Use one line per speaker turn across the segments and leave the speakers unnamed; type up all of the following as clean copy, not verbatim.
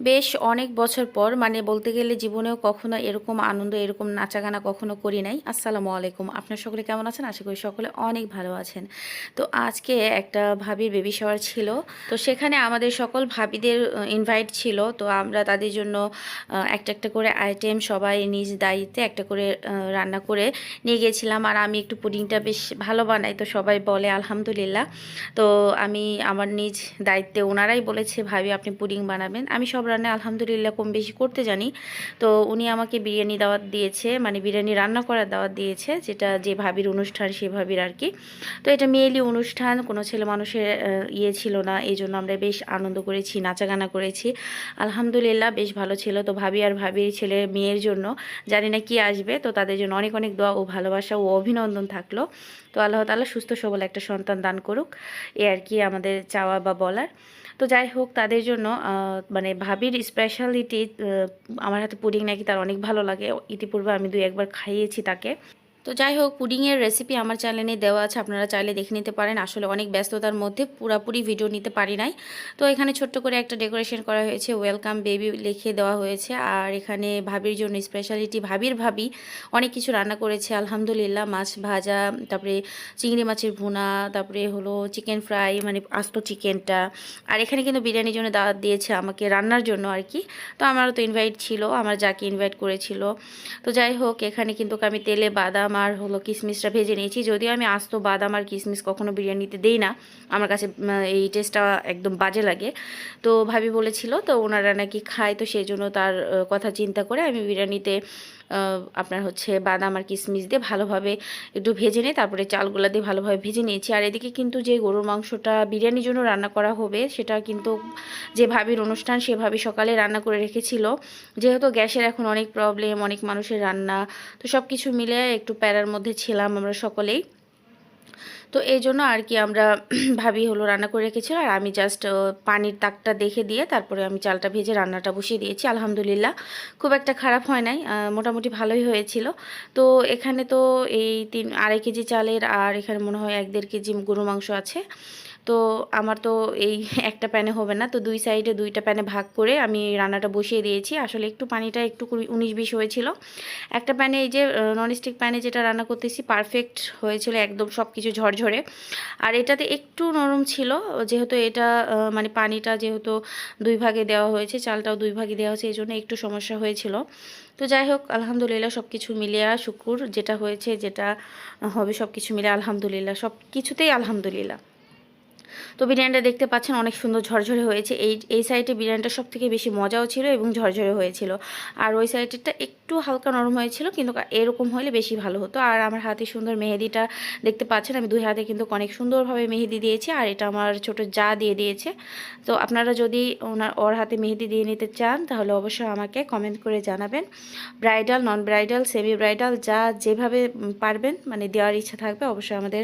বেশ অনেক বছর পর মানে বলতে গেলে জীবনেও কখনো এরকম আনন্দ এরকম নাচাগানা কখনো করি নাই। আসসালামু আলাইকুম, আপনার সকলে কেমন আছেন? আশা করি সকলে অনেক ভালো আছেন। তো আজকে একটা ভাবির বেবি শাওয়ার ছিল, তো সেখানে আমাদের সকল ভাবিদের ইনভাইট ছিল। তো আমরা তাদের জন্য একটা একটা করে আইটেম সবাই নিজ দায়িত্বে একটা করে রান্না করে নিয়ে গিয়েছিলাম। আর আমি একটু পুডিংটা বেশ ভালো বানাই, তো সবাই বলে আলহামদুলিল্লাহ। তো আমি আমার নিজ দায়িত্বে, ওনারাই বলেছে ভাবি আপনি পুডিং বানাবেন। আমি সব রান্না আলহামদুলিল্লাহ কম বেশি করতে জানি। তো উনি আমাকে বিরিয়ানি দাওয়াত দিয়েছে, মানে বিরিয়ানি রান্না করার দাওয়াত দিয়েছে, যেটা যে ভাবির অনুষ্ঠান সে ভাবির আর কি। তো এটা মেয়েলি অনুষ্ঠান, কোনো ছেলে মানুষের ইয়ে ছিল না, এই জন্য আমরা বেশ আনন্দ করেছি, নাচাগানা করেছি। আলহামদুলিল্লাহ বেশ ভালো ছিল। তো ভাবি আর ভাবির ছেলে মেয়ের জন্য জানি না কি আসবে, তো তাদের জন্য অনেক অনেক দোয়া ও ভালোবাসা ও অভিনন্দন থাকলো। তো আল্লাহ তাআলা সুস্থ সবল একটা সন্তান দান করুক, এ আর কি আমাদের চাওয়া বা বলার। তো যাই হোক, তাদের জন্য মানে ভাবির স্পেশালিটি, আমার হাতে পুডিং নাকি তার অনেক ভালো লাগে। ইতিপূর্বে আমি 2-1 বার খাইয়েছি তাকে। তো যাই হোক, পুডিংয়ের রেসিপি আমার চ্যানেলে দেওয়া আছে, আপনারা চাইলে দেখে নিতে পারেন। আসলে অনেক ব্যস্ততার মধ্যে পুরাপুরি ভিডিও নিতে পারি নাই। তো এখানে ছোট্ট করে একটা ডেকোরেশন করা হয়েছে, ওয়েলকাম বেবি লিখে দেওয়া হয়েছে। আর এখানে ভাবির জন্য স্পেশালিটি, ভাবির ভাবি অনেক কিছু রান্না করেছে আলহামদুলিল্লাহ। মাছ ভাজা, তারপরে চিংড়ি মাছের ভুনা, তারপরে হলো চিকেন ফ্রাই, মানে আস্ত চিকেনটা। আর এখানে কিন্তু বিরিয়ানির জন্য দাওয়াত দিয়েছে আমাকে রান্নার জন্য আর কি। তো আমারও তো ইনভাইট ছিল, আমার যাকে ইনভাইট করেছিল। তো যাই হোক, এখানে কিন্তু আমি তেলে বাদাম আর হলো কিশমিশটা ভেজে নিয়েছি। যদিও আমি আস্ত বাদাম আর কিশমিশ কখনো বিরিয়ানিতে দেই না, আমার কাছে এই টেস্টটা একদম বাজে লাগে। তো ভাবি বলেছিল, তো ওনারা নাকি খায়, তো সেই জন্য তার কথা চিন্তা করে আমি বিরিয়ানিতে আপনার হচ্ছে বাদাম আর কিশমিশ দিয়ে ভালোভাবে একটু ভেজে নিই, তারপরে চালগুলা দিয়ে ভালোভাবে ভেজে নিয়েছি। আর এদিকে কিন্তু যে গরুর মাংসটা বিরিয়ানির জন্য রান্না করা হবে, সেটা কিন্তু যে ভাবির অনুষ্ঠান সে ভাবি সকালে রান্না করে রেখেছিল। যেহেতু গ্যাসের এখন অনেক প্রবলেম, অনেক মানুষের রান্না, তো সব কিছু মিলে একটু প্যারার মধ্যে ছিলাম আমরা সকলেই। তো এই জন্য আর কি আমরা ভাবি হলো রান্না করে রেখেছিল, আর আমি জাস্ট পানির তাকটা দেখে দিয়ে তারপরে আমি চালটা ভেজে রান্নাটা বসিয়ে দিয়েছি। আলহামদুলিল্লাহ খুব একটা খারাপ হয় নাই, মোটামুটি ভালোই হয়েছিল। তো এখানে তো এই 2.5 কেজি চালের, আর এখানে মনে হয় 1-1.5 কেজি গরু মাংস আছে। তো আমার তো এই একটা প্যানে হবে না, তো দুই সাইডে দুইটা প্যানে ভাগ করে আমি রান্নাটা বসিয়ে দিয়েছি। আসলে একটু পানিটা একটু 19-20 হয়েছিল। একটা প্যানে, এই যে ননস্টিক প্যানে যেটা রান্না করতেছি, পারফেক্ট হয়েছিল একদম সব কিছু ঝরঝরে। আর এটাতে একটু নরম ছিল, যেহেতু এটা মানে পানিটা যেহেতু 2 ভাগে দেওয়া হয়েছে, চালটাও 2 ভাগে দেওয়া হয়েছে, এই জন্য একটু সমস্যা হয়েছিল। তো যাই হোক, আলহামদুলিল্লাহ সব কিছু মিলিয়ে শুকুর, যেটা হয়েছে যেটা হবে সব কিছু মিলে আলহামদুলিল্লাহ, সব কিছুতেই আলহামদুলিল্লাহ। তো বিরিয়ানিটা দেখতে পাচ্ছেন অনেক সুন্দর ঝরঝরে হয়েছে। এই সাইডে বিরিয়ানিটা সব থেকে বেশি মজাও ছিল এবং ঝরঝরে হয়েছিল। আর ওই সাইডেরটা একটু হালকা নরম হয়েছিল, কিন্তু এরকম হলে বেশি ভালো হতো। আর আমার হাতে সুন্দর মেহেদিটা দেখতে পাচ্ছেন, আমি 2 হাতে কিন্তু অনেক সুন্দরভাবে মেহেদি দিয়েছি। আর এটা আমার ছোট যা দিয়ে দিয়েছে। তো আপনারা যদি ওর হাতে মেহেদি দিয়ে নিতে চান, তাহলে অবশ্যই আমাকে কমেন্ট করে জানাবেন। ব্রাইডাল, নন ব্রাইডাল, সেমি ব্রাইডাল, যা যেভাবে পারবেন মানে দেওয়ার ইচ্ছা থাকবে, অবশ্যই আমাদের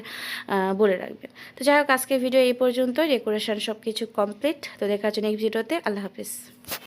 বলে রাখবেন। তো যাই হোক, আজকের ভিডিও এই পর্যন্ত। ডেকোরেশন সব কিছু কমপ্লিট। তো দেখার জন্য এই ভিডিওতে, আল্লাহ হাফিজ।